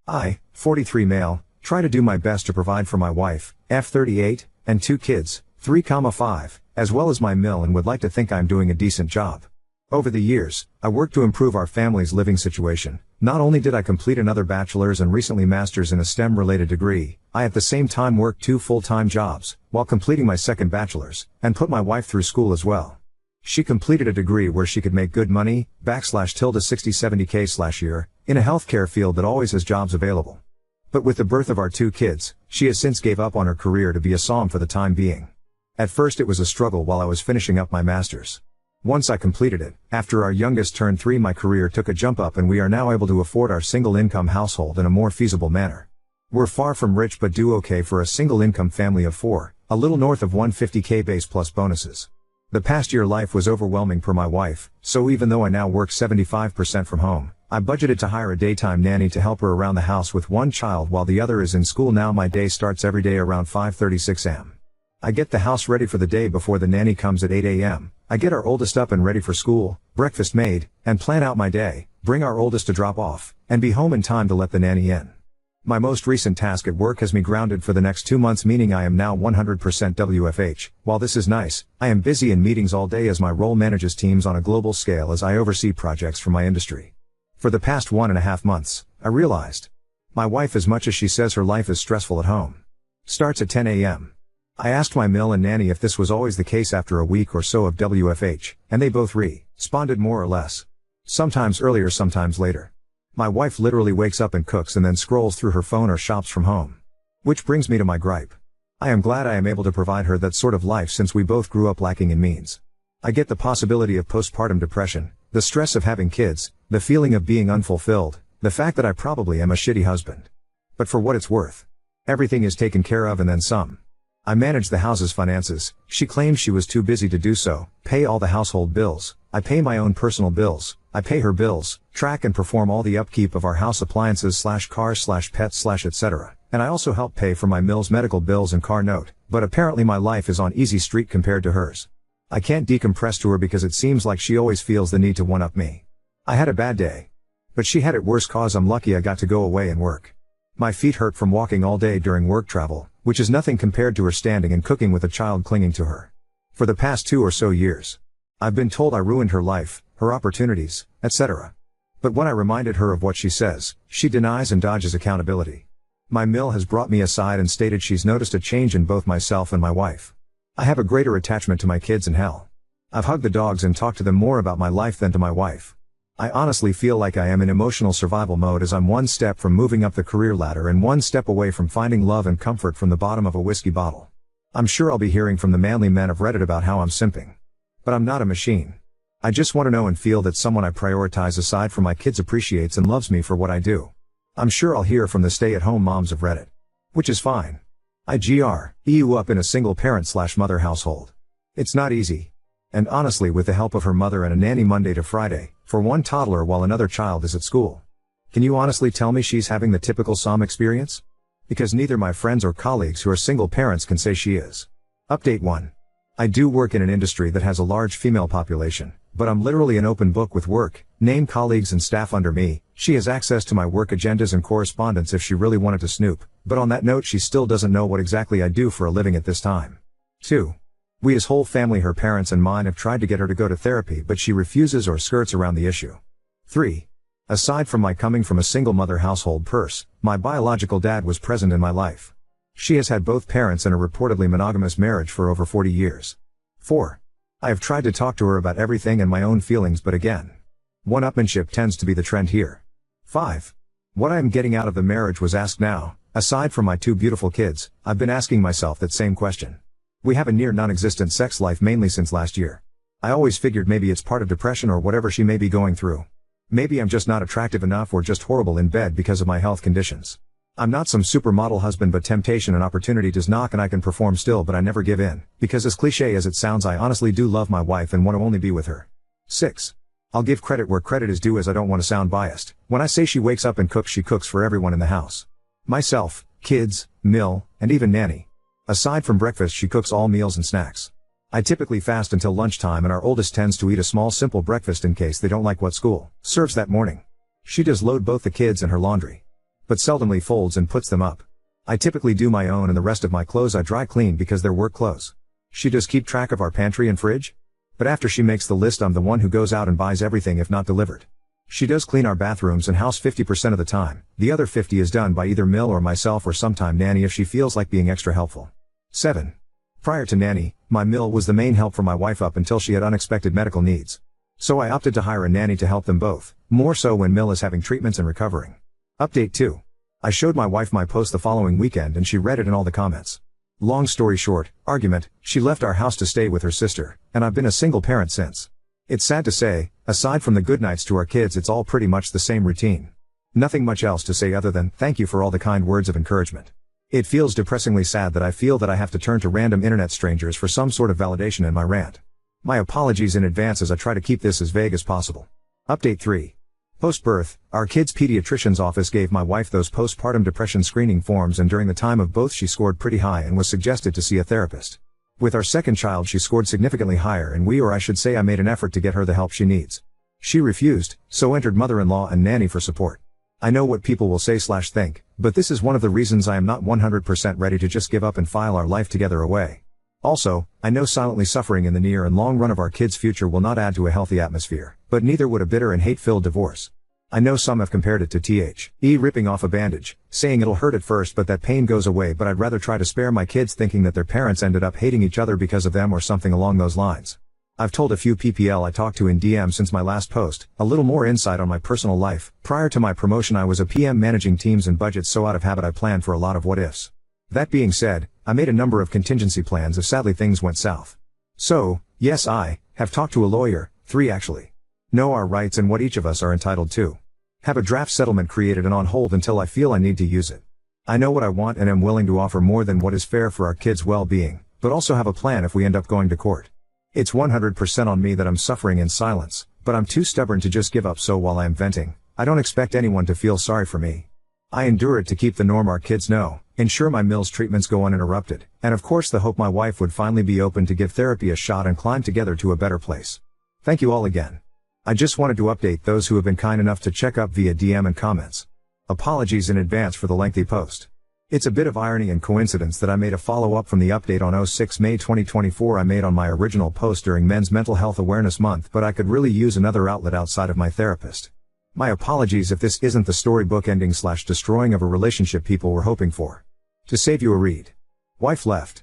I, 43 male, try to do my best to provide for my wife, F38, and 2 kids, 3,5, as well as my mill, and would like to think I'm doing a decent job. Over the years, I worked to improve our family's living situation. Not only did I complete another bachelor's and recently master's in a STEM-related degree, I at the same time worked 2 full-time jobs, while completing my second bachelor's, and put my wife through school as well. She completed a degree where she could make good money, /60-70K/year, in a healthcare field that always has jobs available. But with the birth of our 2 kids, she has since gave up on her career to be a SOM for the time being. At first it was a struggle while I was finishing up my master's. Once I completed it, after our youngest turned 3, my career took a jump up and we are now able to afford our single-income household in a more feasible manner. We're far from rich but do okay for a single-income family of 4, a little north of 150K base plus bonuses. The past year life was overwhelming per my wife, so even though I now work 75% from home, I budgeted to hire a daytime nanny to help her around the house with one child while the other is in school. Now my day starts every day around 5:36 am. I get the house ready for the day before the nanny comes at 8 am. I get our oldest up and ready for school, breakfast made, and plan out my day, bring our oldest to drop off, and be home in time to let the nanny in. My most recent task at work has me grounded for the next 2 months, meaning I am now 100% WFH. While this is nice, I am busy in meetings all day as my role manages teams on a global scale as I oversee projects for my industry. For the past 1.5 months, I realized my wife, as much as she says her life is stressful at home, starts at 10 am. I asked my mill and nanny if this was always the case after a week or so of WFH, and they both responded more or less. Sometimes earlier, sometimes later. My wife literally wakes up and cooks and then scrolls through her phone or shops from home. Which brings me to my gripe. I am glad I am able to provide her that sort of life since we both grew up lacking in means. I get the possibility of postpartum depression, the stress of having kids, the feeling of being unfulfilled, the fact that I probably am a shitty husband. But for what it's worth, everything is taken care of and then some. I manage the house's finances. She claims she was too busy to do so, pay all the household bills. I pay my own personal bills. I pay her bills, track and perform all the upkeep of our house appliances /cars /pets etc. And I also help pay for my mill's medical bills and car note, but apparently my life is on easy street compared to hers. I can't decompress to her because it seems like she always feels the need to one-up me. I had a bad day. But she had it worse cause I'm lucky I got to go away and work. My feet hurt from walking all day during work travel, which is nothing compared to her standing and cooking with a child clinging to her. For the past 2 or so years, I've been told I ruined her life, her opportunities, etc. But when I reminded her of what she says, she denies and dodges accountability. My mill has brought me aside and stated she's noticed a change in both myself and my wife. I have a greater attachment to my kids and hell. I've hugged the dogs and talked to them more about my life than to my wife. I honestly feel like I am in emotional survival mode as I'm one step from moving up the career ladder and one step away from finding love and comfort from the bottom of a whiskey bottle. I'm sure I'll be hearing from the manly men of Reddit about how I'm simping. But I'm not a machine. I just want to know and feel that someone I prioritize aside from my kids appreciates and loves me for what I do. I'm sure I'll hear from the stay-at-home moms of Reddit. Which is fine. I grew up in a single parent / mother household. It's not easy. And honestly, with the help of her mother and a nanny Monday to Friday, for one toddler while another child is at school. Can you honestly tell me she's having the typical SOM experience? Because neither my friends or colleagues who are single parents can say she is. Update 1. I do work in an industry that has a large female population, but I'm literally an open book with work, name colleagues and staff under me. She has access to my work agendas and correspondence if she really wanted to snoop, but on that note she still doesn't know what exactly I do for a living at this time. 2. We as whole family, her parents and mine, have tried to get her to go to therapy but she refuses or skirts around the issue. 3. Aside from my coming from a single mother household my biological dad was present in my life. She has had both parents in a reportedly monogamous marriage for over 40 years. 4. I have tried to talk to her about everything and my own feelings, but again, one-upmanship tends to be the trend here. 5. What I am getting out of the marriage was asked now. Aside from my 2 beautiful kids, I've been asking myself that same question. We have a near non-existent sex life mainly since last year. I always figured maybe it's part of depression or whatever she may be going through. Maybe I'm just not attractive enough or just horrible in bed because of my health conditions. I'm not some supermodel husband, but temptation and opportunity does knock and I can perform still, but I never give in, because as cliche as it sounds, I honestly do love my wife and want to only be with her. 6. I'll give credit where credit is due, as I don't want to sound biased. When I say she wakes up and cooks, she cooks for everyone in the house. Myself, kids, mill, and even nanny. Aside from breakfast, she cooks all meals and snacks. I typically fast until lunchtime and our oldest tends to eat a small simple breakfast in case they don't like what school serves that morning. She does load both the kids and her laundry. but seldomly folds and puts them up. I typically do my own and the rest of my clothes I dry clean because they're work clothes. She does keep track of our pantry and fridge, but after she makes the list I'm the one who goes out and buys everything if not delivered. She does clean our bathrooms and house 50% of the time, the other 50 is done by either Mill or myself or sometime Nanny if she feels like being extra helpful. 7. Prior to Nanny, my Mill was the main help for my wife up until she had unexpected medical needs. So I opted to hire a nanny to help them both, more so when Mill is having treatments and recovering. Update 2. I showed my wife my post the following weekend and she read it and all the comments. Long story short, argument, she left our house to stay with her sister, and I've been a single parent since. It's sad to say, aside from the good nights to our kids it's all pretty much the same routine. Nothing much else to say other than, thank you for all the kind words of encouragement. It feels depressingly sad that I feel that I have to turn to random internet strangers for some sort of validation in my rant. My apologies in advance as I try to keep this as vague as possible. Update 3. Post-birth, our kids' pediatrician's office gave my wife those postpartum depression screening forms and during the time of both she scored pretty high and was suggested to see a therapist. With our second child she scored significantly higher and I should say I made an effort to get her the help she needs. She refused, so entered mother-in-law and nanny for support. I know what people will say/think, but this is one of the reasons I am not 100% ready to just give up and file our life together away. Also, I know silently suffering in the near and long run of our kids' future will not add to a healthy atmosphere, but neither would a bitter and hate-filled divorce. I know some have compared it to ripping off a bandage, saying it'll hurt at first but that pain goes away, but I'd rather try to spare my kids thinking that their parents ended up hating each other because of them or something along those lines. I've told a few PPL I talked to in DM since my last post, a little more insight on my personal life. Prior to my promotion I was a PM managing teams and budgets, so out of habit I planned for a lot of what ifs. That being said, I made a number of contingency plans if sadly things went south. So, yes, I have talked to a lawyer, 3 actually. Know our rights and what each of us are entitled to. Have a draft settlement created and on hold until I feel I need to use it. I know what I want and am willing to offer more than what is fair for our kids' well-being, but also have a plan if we end up going to court. It's 100% on me that I'm suffering in silence, but I'm too stubborn to just give up, so while I am venting, I don't expect anyone to feel sorry for me. I endure it to keep the norm our kids know, ensure my Mills treatments go uninterrupted, and of course the hope my wife would finally be open to give therapy a shot and climb together to a better place. Thank you all again. I just wanted to update those who have been kind enough to check up via DM and comments. Apologies in advance for the lengthy post. It's a bit of irony and coincidence that I made a follow-up from the update on 6 May 2024 I made on my original post during Men's Mental Health Awareness Month, but I could really use another outlet outside of my therapist. My apologies if this isn't the storybook ending/destroying of a relationship people were hoping for. To save you a read. Wife left.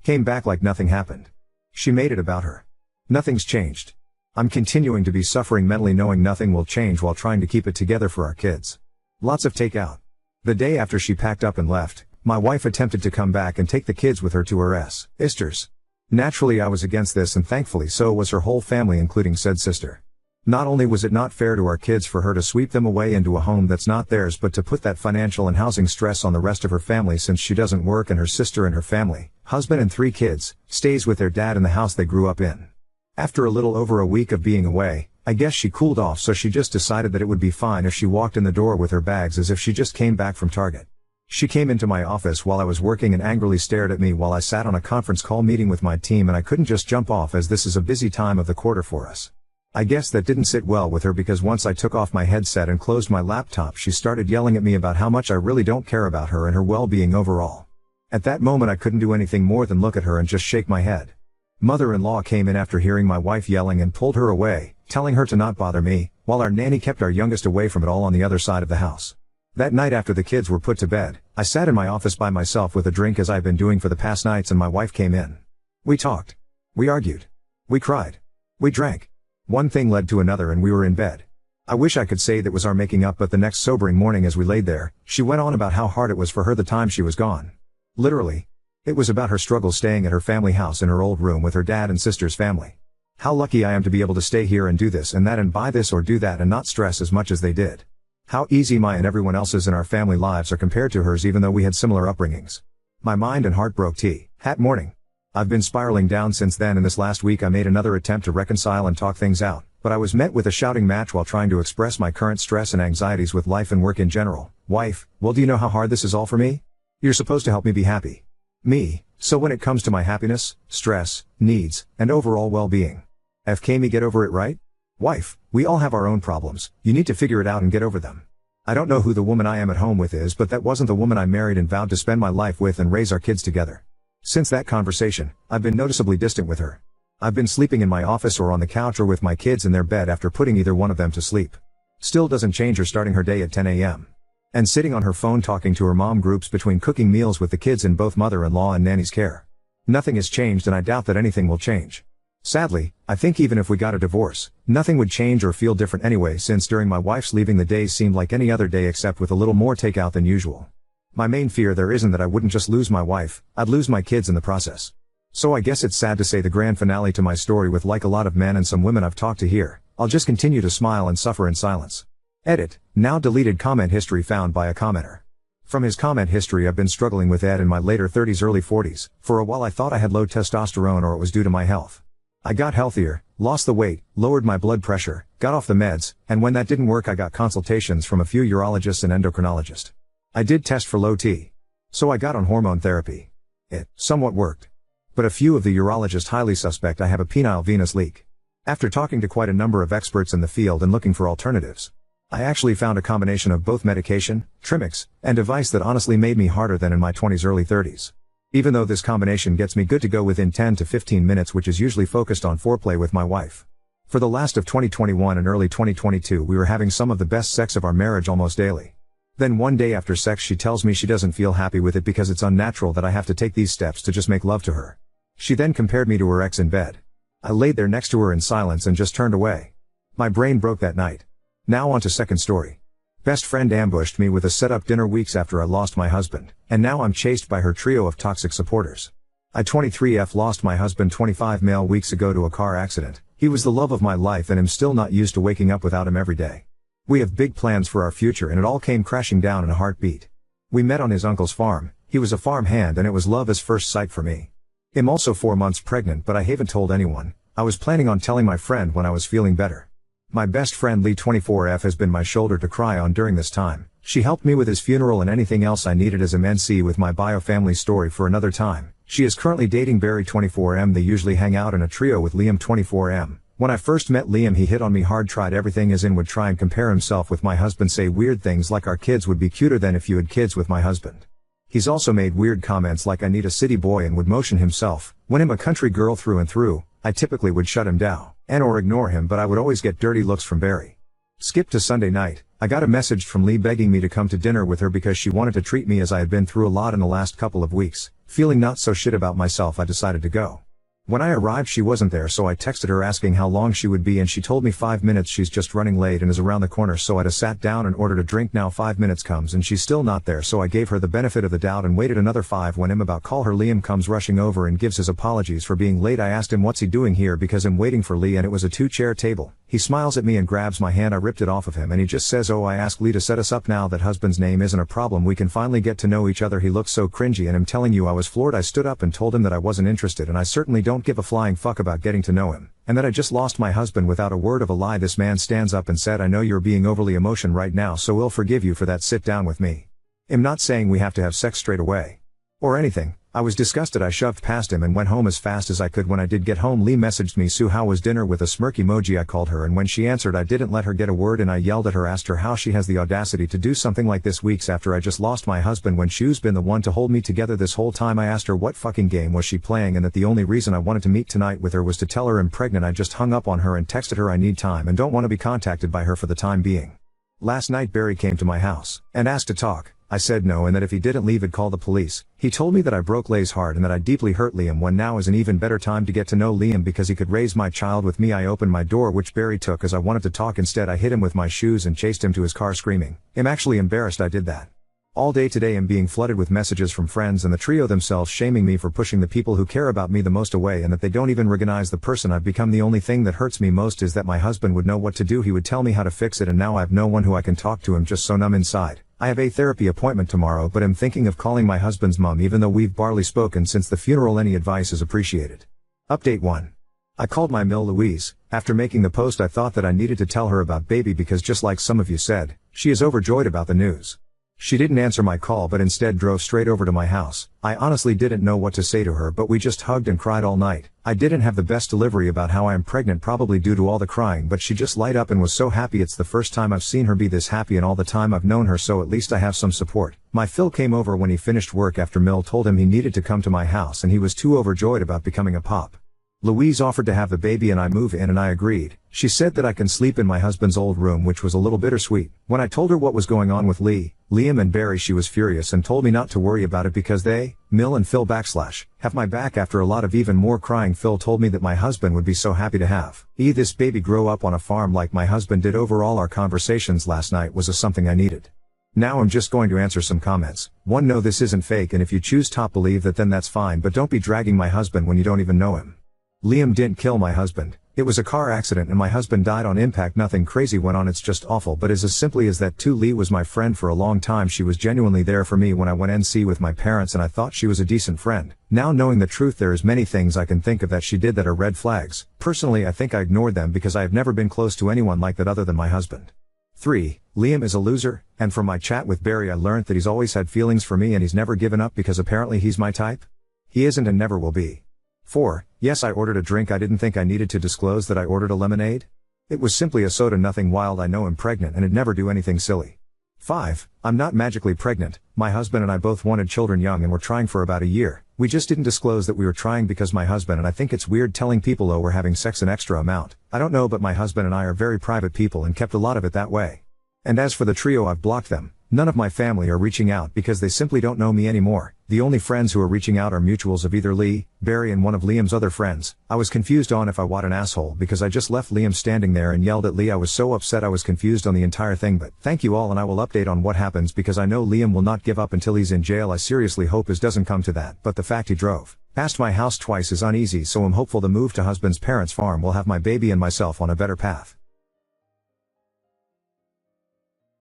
Came back like nothing happened. She made it about her. Nothing's changed. I'm continuing to be suffering mentally knowing nothing will change while trying to keep it together for our kids. Lots of takeout. The day after she packed up and left, my wife attempted to come back and take the kids with her to her sisters. Naturally I was against this and thankfully so was her whole family including said sister. Not only was it not fair to our kids for her to sweep them away into a home that's not theirs, but to put that financial and housing stress on the rest of her family since she doesn't work and her sister and her family, husband and 3 kids, stays with their dad in the house they grew up in. After a little over a week of being away, I guess she cooled off, so she just decided that it would be fine if she walked in the door with her bags as if she just came back from Target. She came into my office while I was working and angrily stared at me while I sat on a conference call meeting with my team, and I couldn't just jump off as this is a busy time of the quarter for us. I guess that didn't sit well with her because once I took off my headset and closed my laptop she started yelling at me about how much I really don't care about her and her well-being overall. At that moment I couldn't do anything more than look at her and just shake my head. Mother-in-law came in after hearing my wife yelling and pulled her away, telling her to not bother me, while our nanny kept our youngest away from it all on the other side of the house. That night after the kids were put to bed, I sat in my office by myself with a drink as I've been doing for the past nights, and my wife came in. We talked. We argued. We cried. We drank. One thing led to another and we were in bed. I wish I could say that was our making up, but the next sobering morning as we laid there, she went on about how hard it was for her the time she was gone. Literally. It was about her struggles staying at her family house in her old room with her dad and sister's family. How lucky I am to be able to stay here and do this and that and buy this or do that and not stress as much as they did. How easy my and everyone else's in our family lives are compared to hers, even though we had similar upbringings. My mind and heart broke hat morning. I've been spiraling down since then, and this last week I made another attempt to reconcile and talk things out, but I was met with a shouting match while trying to express my current stress and anxieties with life and work in general. Wife, well, do you know how hard this is all for me? You're supposed to help me be happy. Me, so when it comes to my happiness, stress, needs, and overall well-being. FK me, get over it, right? Wife, we all have our own problems, you need to figure it out and get over them. I don't know who the woman I am at home with is, but that wasn't the woman I married and vowed to spend my life with and raise our kids together. Since that conversation, I've been noticeably distant with her. I've been sleeping in my office or on the couch or with my kids in their bed after putting either one of them to sleep. Still doesn't change her starting her day at 10 a.m. and sitting on her phone talking to her mom groups between cooking meals with the kids in both mother-in-law and nanny's care. Nothing has changed, and I doubt that anything will change. Sadly, I think even if we got a divorce, nothing would change or feel different anyway, since during my wife's leaving the days seemed like any other day except with a little more takeout than usual. My main fear there isn't that I wouldn't just lose my wife, I'd lose my kids in the process. So I guess it's sad to say the grand finale to my story with, like a lot of men and some women I've talked to here, I'll just continue to smile and suffer in silence. Edit, now deleted comment history found by a commenter. From his comment history, I've been struggling with Ed in my later 30s early 40s, for a while I thought I had low testosterone or it was due to my health. I got healthier, lost the weight, lowered my blood pressure, got off the meds, and when that didn't work I got consultations from a few urologists and endocrinologists. I did test for low T. So I got on hormone therapy. It somewhat worked. But a few of the urologists highly suspect I have a penile venous leak. After talking to quite a number of experts in the field and looking for alternatives, I actually found a combination of both medication, Trimix, and device that honestly made me harder than in my 20s early 30s. Even though this combination gets me good to go within 10 to 15 minutes, which is usually focused on foreplay with my wife. For the last of 2021 and early 2022 we were having some of the best sex of our marriage almost daily. Then one day after sex she tells me she doesn't feel happy with it because it's unnatural that I have to take these steps to just make love to her. She then compared me to her ex in bed. I laid there next to her in silence and just turned away. My brain broke that night. Now on to second story. Best friend ambushed me with a setup dinner weeks after I lost my husband, and now I'm chased by her trio of toxic supporters. I 23F lost my husband 25 male weeks ago to a car accident. He was the love of my life and I'm still not used to waking up without him every day. We have big plans for our future and it all came crashing down in a heartbeat. We met on his uncle's farm. He was a farm hand and it was love at first sight for me. I'm also 4 months pregnant, but I haven't told anyone. I was planning on telling my friend when I was feeling better. My best friend Lee 24F has been my shoulder to cry on during this time. She helped me with his funeral and anything else I needed as a MC with my bio family story for another time. She is currently dating Barry 24M. They usually hang out in a trio with Liam 24M. When I first met Liam he hit on me hard, tried everything as in would try and compare himself with my husband, say weird things like our kids would be cuter than if you had kids with my husband. He's also made weird comments like I need a city boy and would motion himself. When I'm a country girl through and through, I typically would shut him down and or ignore him, but I would always get dirty looks from Barry. Skip to Sunday night. I got a message from Lee begging me to come to dinner with her because she wanted to treat me as I had been through a lot in the last couple of weeks. Feeling not so shit about myself, I decided to go. When I arrived she wasn't there, so I texted her asking how long she would be and she told me 5 minutes. She's just running late and is around the corner, so I'd sat down and ordered a drink. Now 5 minutes comes and she's still not there, so I gave her the benefit of the doubt and waited another 5. When I'm about call her, Liam comes rushing over and gives his apologies for being late. I asked him what's he doing here because I'm waiting for Lee and it was a 2-chair table. He smiles at me and grabs my hand. I ripped it off of him and he just says, oh, I asked Lee to set us up. Now that husband's name isn't a problem, we can finally get to know each other. He looks so cringy and I'm telling you I was floored. I stood up and told him that I wasn't interested and I certainly don't give a flying fuck about getting to know him, and that I just lost my husband without a word of a lie. This man stands up and said, I know you're being overly emotional right now, so we'll forgive you for that. Sit down with me. I'm not saying we have to have sex straight away or anything. I was disgusted. I shoved past him and went home as fast as I could. When I did get home, Lee messaged me, Sue, how was dinner, with a smirk emoji. I called her and when she answered I didn't let her get a word and I yelled at her, asked her how she has the audacity to do something like this weeks after I just lost my husband when she's been the one to hold me together this whole time. I asked her what fucking game was she playing and that the only reason I wanted to meet tonight with her was to tell her I'm pregnant. I just hung up on her and texted her I need time and don't want to be contacted by her for the time being. Last night Barry came to my house and asked to talk. I said no and that if he didn't leave I'd call the police. He told me that I broke Lay's heart and that I deeply hurt Liam. When now is an even better time to get to know Liam because he could raise my child with me. I opened my door, which Barry took as I wanted to talk. Instead I hit him with my shoes and chased him to his car screaming. I'm actually embarrassed I did that. All day today I'm being flooded with messages from friends and the trio themselves shaming me for pushing the people who care about me the most away and that they don't even recognize the person I've become. The only thing that hurts me most is that my husband would know what to do. He would tell me how to fix it and now I have no one who I can talk to. I'm just so numb inside. I have a therapy appointment tomorrow, but I'm thinking of calling my husband's mom even though we've barely spoken since the funeral. Any advice is appreciated. Update 1. I called my Mill Louise. After making the post I thought that I needed to tell her about baby because just like some of you said, she is overjoyed about the news. She didn't answer my call but instead drove straight over to my house. I honestly didn't know what to say to her, but we just hugged and cried all night. I didn't have the best delivery about how I am pregnant, probably due to all the crying, but she just light up and was so happy. It's the first time I've seen her be this happy in all the time I've known her, so at least I have some support. My Phil came over when he finished work after Mill told him he needed to come to my house and he was too overjoyed about becoming a pop. Louise offered to have the baby and I move in and I agreed. She said that I can sleep in my husband's old room, which was a little bittersweet. When I told her what was going on with Liam and Barry, she was furious and told me not to worry about it because they, Mill and Phil have my back. After a lot of even more crying, Phil told me that my husband would be so happy to have this baby grow up on a farm like my husband did. Overall, our conversations last night was something I needed. Now I'm just going to answer some comments. 1. No, this isn't fake, and if you choose to believe that, then that's fine, but don't be dragging my husband when you don't even know him. Liam didn't kill my husband. It was a car accident and my husband died on impact. Nothing crazy went on, it's just awful, but it's as simply as that. 2. Lee was my friend for a long time. She was genuinely there for me when I went NC with my parents and I thought she was a decent friend. Now knowing the truth, there is many things I can think of that she did that are red flags. Personally, I think I ignored them because I have never been close to anyone like that other than my husband. 3. Liam is a loser, and from my chat with Barry I learned that he's always had feelings for me and he's never given up because apparently he's my type. He isn't and never will be. 4. Yes, I ordered a drink. I didn't think I needed to disclose that I ordered a lemonade. It was simply a soda, nothing wild. I know I'm pregnant and I'd never do anything silly. 5. I'm not magically pregnant. My husband and I both wanted children young and were trying for about a year. We just didn't disclose that we were trying because my husband and I think it's weird telling people, oh, we're having sex an extra amount. I don't know, but my husband and I are very private people and kept a lot of it that way. And as for the trio, I've blocked them. None of my family are reaching out because they simply don't know me anymore. The only friends who are reaching out are mutuals of either Lee, Barry and one of Liam's other friends. I was confused on if I what an asshole because I just left Liam standing there and yelled at Lee. I was so upset. I was confused on the entire thing, but thank you all and I will update on what happens because I know Liam will not give up until he's in jail. I seriously hope it doesn't come to that, but the fact he drove past my house twice is uneasy, so I'm hopeful the move to husband's parents' farm will have my baby and myself on a better path.